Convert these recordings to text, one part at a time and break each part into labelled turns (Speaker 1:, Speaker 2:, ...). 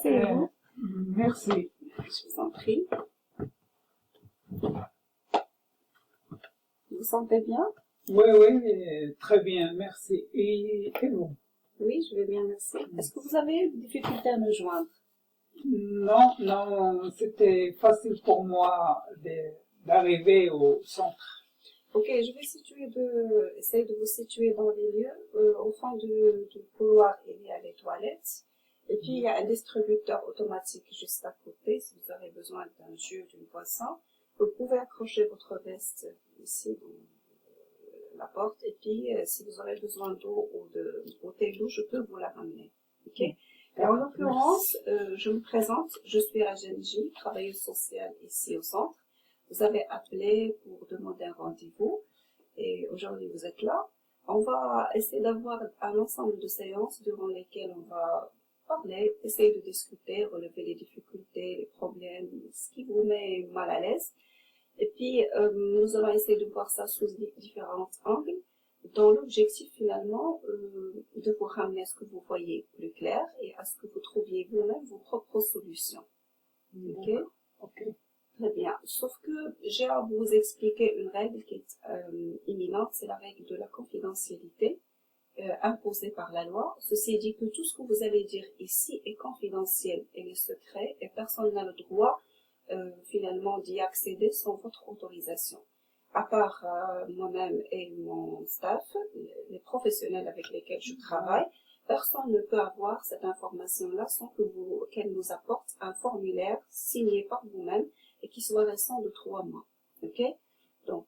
Speaker 1: Asseyez-vous.
Speaker 2: Merci.
Speaker 1: Je vous en prie. Vous vous sentez bien?
Speaker 2: Oui, très bien, merci. Et vous?
Speaker 1: Oui, je vais bien, merci. Est-ce que vous avez des difficultés à me joindre?
Speaker 2: Non, c'était facile pour moi d'arriver au centre.
Speaker 1: Ok, je vais essayer de vous situer dans les lieux. Au fond du couloir, il y a les toilettes. Et puis, il y a un distributeur automatique juste à côté. Si vous avez besoin d'un jus, d'une boisson, vous pouvez accrocher votre veste ici dans la porte. Et puis, si vous avez besoin d'eau ou de bouteille d'eau, je peux vous la ramener. Ok? Et en l'occurrence, je me présente. Je suis Rajenji, travailleuse sociale ici au centre. Vous avez appelé pour demander un rendez-vous. Et aujourd'hui, vous êtes là. On va essayer d'avoir un ensemble de séances durant lesquelles on va parler, essayer de discuter, relever les difficultés, les problèmes, ce qui vous met mal à l'aise. Et puis, nous allons essayer de voir ça sous différents angles, dans l'objectif finalement de vous ramener à ce que vous voyez plus clair et à ce que vous trouviez vous-même vos propres solutions. Ok?
Speaker 2: Ok.
Speaker 1: Très bien. Sauf que j'ai à vous expliquer une règle qui est imminente, c'est la règle de la confidentialité imposée par la loi. Ceci dit que tout ce que vous allez dire ici est confidentiel et est secret et personne n'a le droit finalement d'y accéder sans votre autorisation. À part moi-même et mon staff, les professionnels avec lesquels je travaille, personne ne peut avoir cette information-là sans qu'elle nous apporte un formulaire signé par vous-même et qui soit récent de 3 mois. Ok? Donc,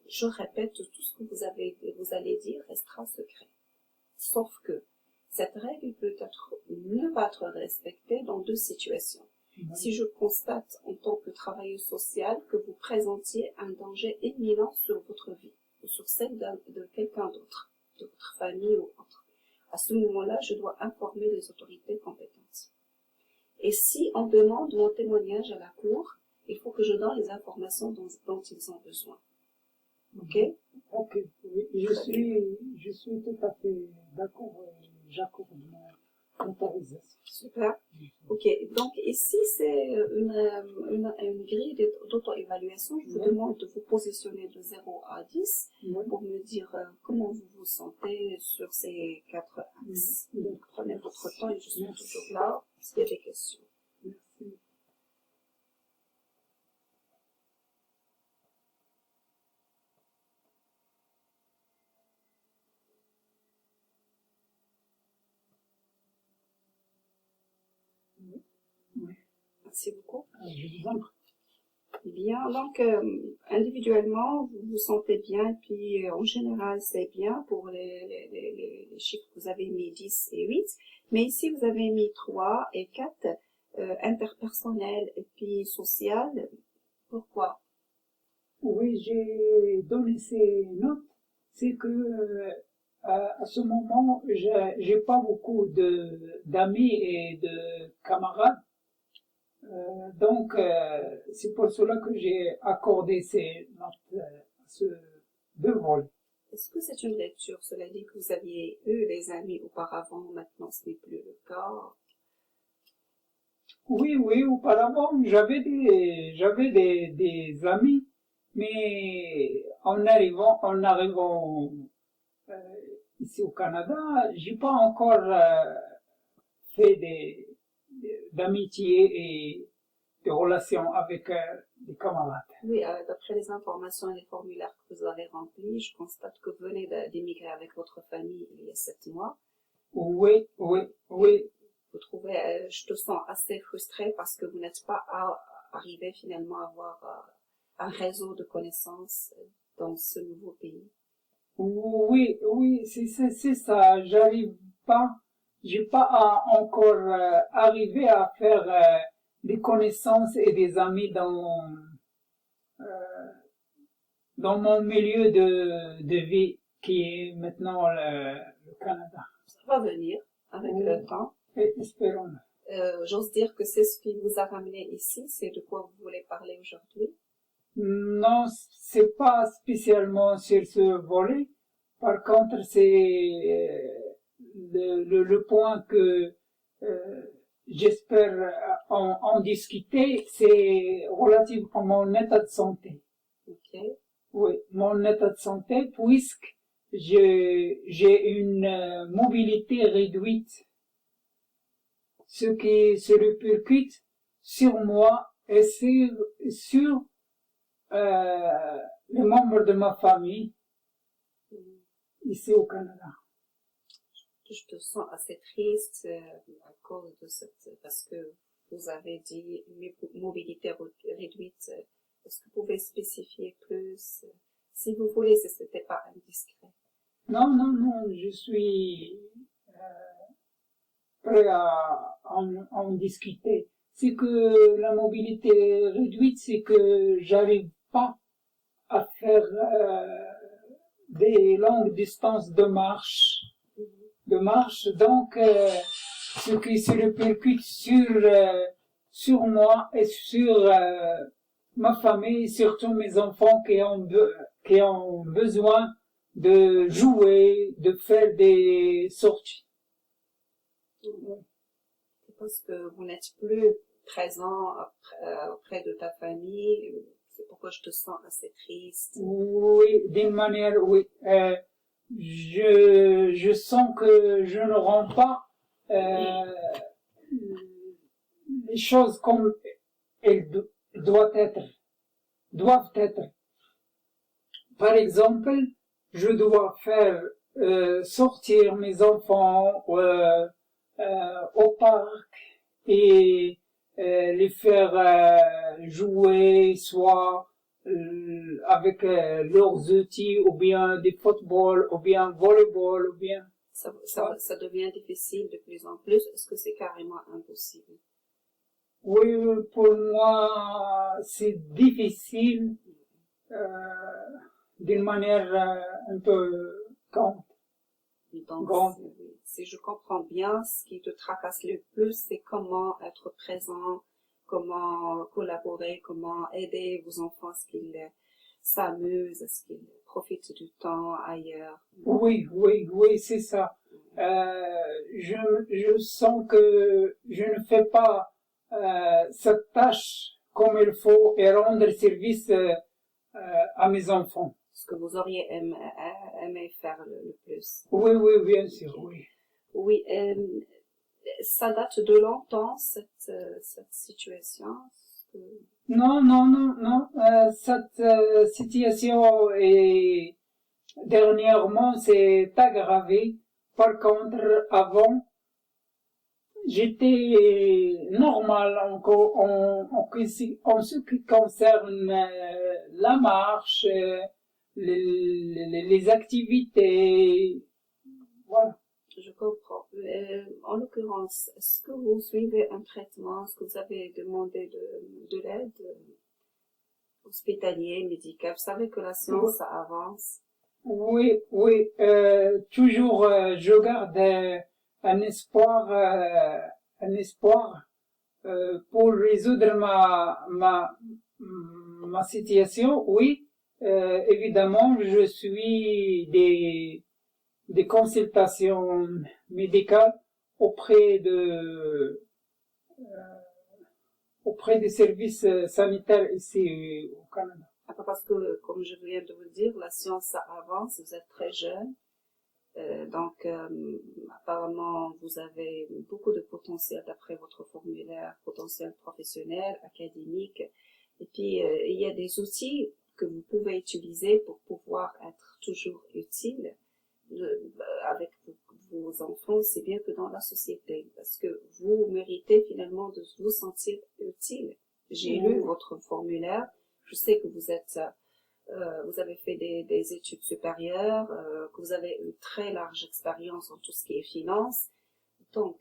Speaker 1: je répète, tout ce que vous allez dire restera secret. Sauf que cette règle ne pas être respectée dans 2 situations. Si je constate en tant que travailleuse sociale que vous présentiez un danger imminent sur votre vie ou sur celle de quelqu'un d'autre, de votre famille ou autre, à ce moment-là, je dois informer les autorités compétentes. Et si on demande mon témoignage à la cour, il faut que je donne les informations dont ils ont besoin. Ok?
Speaker 2: Ok, oui, je suis tout à fait d'accord, j'accorde mon autorisation.
Speaker 1: Super. Ok, donc ici c'est une grille d'auto-évaluation. Je vous demande de vous positionner de 0 à 10 pour me dire comment vous vous sentez sur ces 4 axes. Donc, prenez votre temps et je suis toujours là s'il y a des questions.
Speaker 2: Merci.
Speaker 1: Merci beaucoup.
Speaker 2: Je vous en prie.
Speaker 1: Bien, donc individuellement, vous vous sentez bien, et puis en général, c'est bien pour les chiffres que vous avez mis 10 et 8, mais ici, vous avez mis 3 et 4, interpersonnel et puis social. Pourquoi?
Speaker 2: Oui, j'ai donné ces notes, c'est que à ce moment, j'ai pas beaucoup d'amis et de camarades. Donc, c'est pour cela que j'ai accordé ces notes à ce 2 vols.
Speaker 1: Est-ce que c'est une lecture? Cela dit que vous aviez eu des amis auparavant, maintenant ce n'est plus le cas.
Speaker 2: Oui, auparavant, j'avais des amis, mais en arrivant ici au Canada, j'ai pas encore fait d'amitié et de relations avec des camarades.
Speaker 1: Oui, d'après les informations et les formulaires que vous avez remplis, je constate que vous venez d'émigrer avec votre famille il y a 7 mois.
Speaker 2: Oui.
Speaker 1: Vous trouvez, je te sens assez frustré parce que vous n'êtes pas arrivé finalement à avoir un réseau de connaissances dans ce nouveau pays.
Speaker 2: Oui, c'est ça. J'ai pas encore arrivé à faire des connaissances et des amis dans mon milieu de vie qui est maintenant le Canada.
Speaker 1: Ça va venir avec le temps.
Speaker 2: Et espérons.
Speaker 1: J'ose dire que c'est ce qui vous a ramené ici, c'est de quoi vous voulez parler aujourd'hui.
Speaker 2: Non, c'est pas spécialement sur ce volet. Par contre, c'est le point que j'espère en discuter, c'est relatif à mon état de santé.
Speaker 1: Ok.
Speaker 2: Oui, mon état de santé, puisque j'ai une mobilité réduite, ce qui se répercute sur moi et sur les membres de ma famille ici au Canada.
Speaker 1: Je te sens assez triste à cause de parce que vous avez dit mobilité réduite. Est-ce que vous pouvez spécifier plus? Si vous voulez, si ce n'était pas indiscret.
Speaker 2: Non, je suis prêt à en discuter. C'est que la mobilité réduite, c'est que j'arrive pas à faire des longues distances de marche. Donc ce qui se répercute sur moi et sur ma famille, surtout mes enfants qui ont besoin de jouer, de faire des sorties.
Speaker 1: C'est parce que vous n'êtes plus présent auprès de ta famille. C'est pourquoi je te sens assez triste.
Speaker 2: Oui, d'une manière, oui. Je sens que je ne rends pas les choses comme elles doivent être. Par exemple, je dois faire sortir mes enfants au parc et les faire jouer soit avec leurs outils ou bien des football ou bien volleyball ou bien
Speaker 1: ça devient difficile de plus en plus. Est-ce que c'est carrément impossible?
Speaker 2: Oui, pour moi c'est difficile d'une manière un peu grande.
Speaker 1: Donc, si je comprends bien, ce qui te tracasse le plus, c'est comment être présent, comment collaborer, comment aider vos enfants à ce qu'ils s'amusent, à ce qu'ils profitent du temps ailleurs.
Speaker 2: Oui, c'est ça. Je sens que je ne fais pas cette tâche comme il faut et rendre service à mes enfants.
Speaker 1: Ce que vous auriez aimé faire le plus.
Speaker 2: Oui, bien sûr, oui.
Speaker 1: Oui, ça date de longtemps, cette situation?
Speaker 2: Non. Cette situation est dernièrement s'est aggravée. Par contre, avant, j'étais normal en ce qui concerne la marche, les activités. Voilà.
Speaker 1: Je comprends. En l'occurrence, est-ce que vous suivez un traitement? Est-ce que vous avez demandé de l'aide hospitalière, médicale? Vous savez que la science ça avance.
Speaker 2: Oui, toujours je garde un espoir pour résoudre ma situation. Oui, évidemment, je suis des consultations médicales auprès des services sanitaires ici au Canada.
Speaker 1: Parce que, comme je viens de vous le dire, la science ça avance, vous êtes très jeune. Donc, apparemment, vous avez beaucoup de potentiel d'après votre formulaire, potentiel professionnel, académique. Et puis, il y a des outils que vous pouvez utiliser pour pouvoir être toujours utile avec vos enfants, c'est bien que dans la société, parce que vous méritez finalement de vous sentir utile. J'ai lu votre formulaire, je sais que vous êtes vous avez fait des études supérieures, que vous avez une très large expérience en tout ce qui est finance. Donc,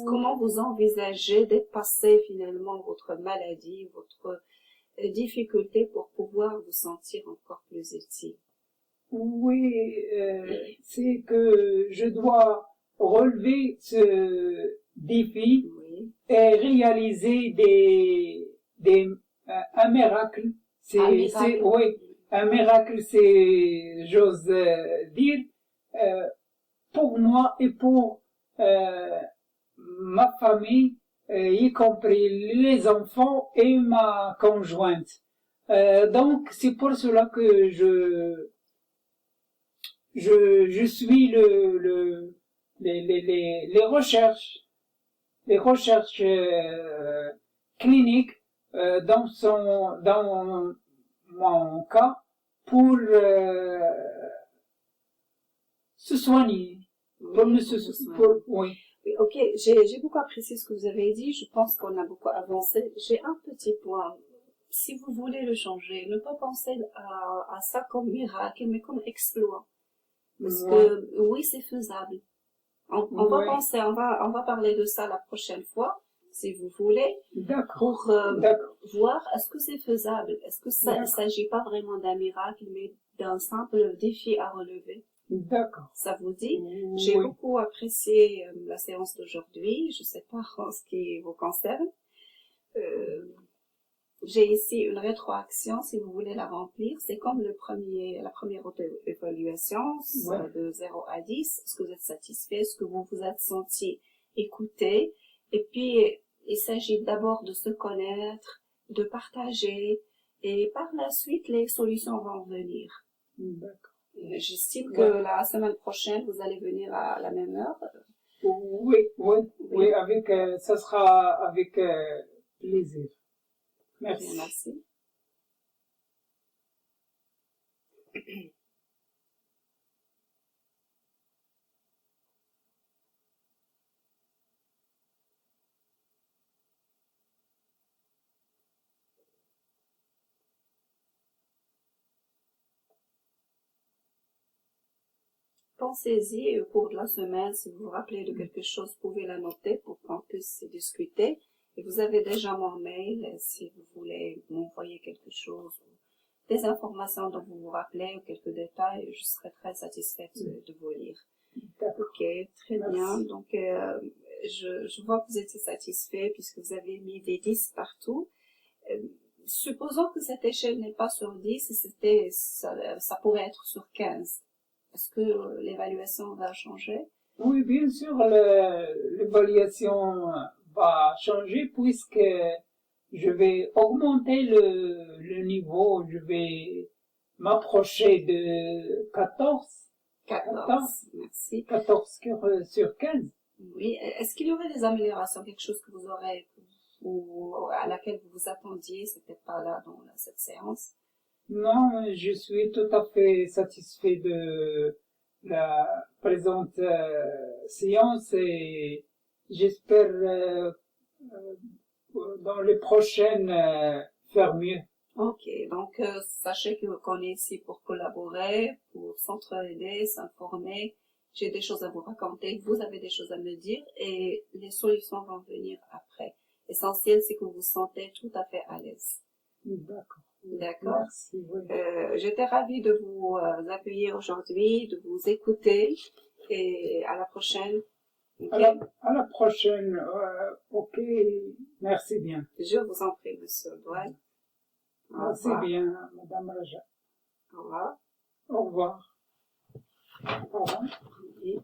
Speaker 1: comment vous envisagez dépasser finalement votre maladie, votre difficulté pour pouvoir vous sentir encore plus utile?
Speaker 2: Oui, c'est que je dois relever ce défi et réaliser un miracle. Oui, un miracle, c'est, j'ose dire, pour moi et pour ma famille, y compris les enfants et ma conjointe. Donc c'est pour cela que je suis les recherches cliniques dans mon cas pour se soigner, pour
Speaker 1: Oui,
Speaker 2: me
Speaker 1: pour
Speaker 2: se
Speaker 1: vous soigner.
Speaker 2: pour oui.
Speaker 1: Oui, ok, j'ai beaucoup apprécié ce que vous avez dit. Je pense qu'on a beaucoup avancé. J'ai un petit point. Si vous voulez le changer, ne pas penser à ça comme miracle, mais comme exploit. Parce
Speaker 2: Ouais,
Speaker 1: que oui, c'est faisable. On va
Speaker 2: ouais,
Speaker 1: penser, on va parler de ça la prochaine fois, si vous voulez,
Speaker 2: d'accord,
Speaker 1: pour
Speaker 2: d'accord,
Speaker 1: voir est-ce que c'est faisable. Est-ce que ça ne
Speaker 2: d'accord,
Speaker 1: s'agit pas vraiment d'un miracle, mais d'un simple défi à relever.
Speaker 2: d'accord,
Speaker 1: Ça vous dit? J'ai
Speaker 2: oui,
Speaker 1: beaucoup apprécié la séance d'aujourd'hui. Je sais pas en ce qui vous concerne. Euh, j'ai ici une rétroaction, si vous voulez la remplir. C'est comme la première auto-évaluation,
Speaker 2: ouais,
Speaker 1: de 0 à 10. Est-ce que vous êtes satisfait? Est-ce que vous vous êtes senti écouté? Et puis, il s'agit d'abord de se connaître, de partager, et par la suite, les solutions vont venir.
Speaker 2: d'accord,
Speaker 1: J'estime que
Speaker 2: ouais,
Speaker 1: la semaine prochaine, vous allez venir à la même heure.
Speaker 2: oui, oui, oui,
Speaker 1: Oui,
Speaker 2: avec, ça sera avec plaisir.
Speaker 1: bien,
Speaker 2: Merci.
Speaker 1: merci. Pensez-y au cours de la semaine, si vous vous rappelez de quelque chose, vous pouvez la noter pour qu'on puisse discuter. Et vous avez déjà mon mail, si vous voulez m'envoyer quelque chose, ou des informations dont vous vous rappelez, ou quelques détails, je serai très satisfaite de vous lire.
Speaker 2: D'accord,
Speaker 1: Ok, très bien.
Speaker 2: merci.
Speaker 1: Donc, je vois que vous étiez satisfait puisque vous avez mis des 10 partout. Euh, supposons que cette échelle n'est pas sur 10, ça pourrait être sur 15. Est-ce que l'évaluation va changer?
Speaker 2: Oui, bien sûr, l'évaluation va changer puisque je vais augmenter le niveau, je vais m'approcher de 14,
Speaker 1: 14, merci.
Speaker 2: 14 sur 15.
Speaker 1: Oui, est-ce qu'il y aurait des améliorations, quelque chose que vous aurez, ou à laquelle vous vous attendiez, c'était pas là dans cette séance?
Speaker 2: Non, je suis tout à fait satisfait de la présente séance et j'espère dans les prochaines faire mieux.
Speaker 1: Ok, donc sachez qu'on est ici pour collaborer, pour s'entraider, s'informer. J'ai des choses à vous raconter, vous avez des choses à me dire et les solutions vont venir après. L'essentiel, c'est que vous vous sentez tout à fait à l'aise.
Speaker 2: D'accord.
Speaker 1: D'accord?
Speaker 2: Merci, oui.
Speaker 1: J'étais ravie de vous accueillir aujourd'hui, de vous écouter et à la prochaine.
Speaker 2: À
Speaker 1: Ok?
Speaker 2: à la prochaine. Ok, merci bien.
Speaker 1: Je vous en prie, Monsieur Douane. Au
Speaker 2: Merci
Speaker 1: revoir.
Speaker 2: bien, Madame Raja.
Speaker 1: Au revoir.
Speaker 2: Au revoir. Au revoir.
Speaker 1: Oui.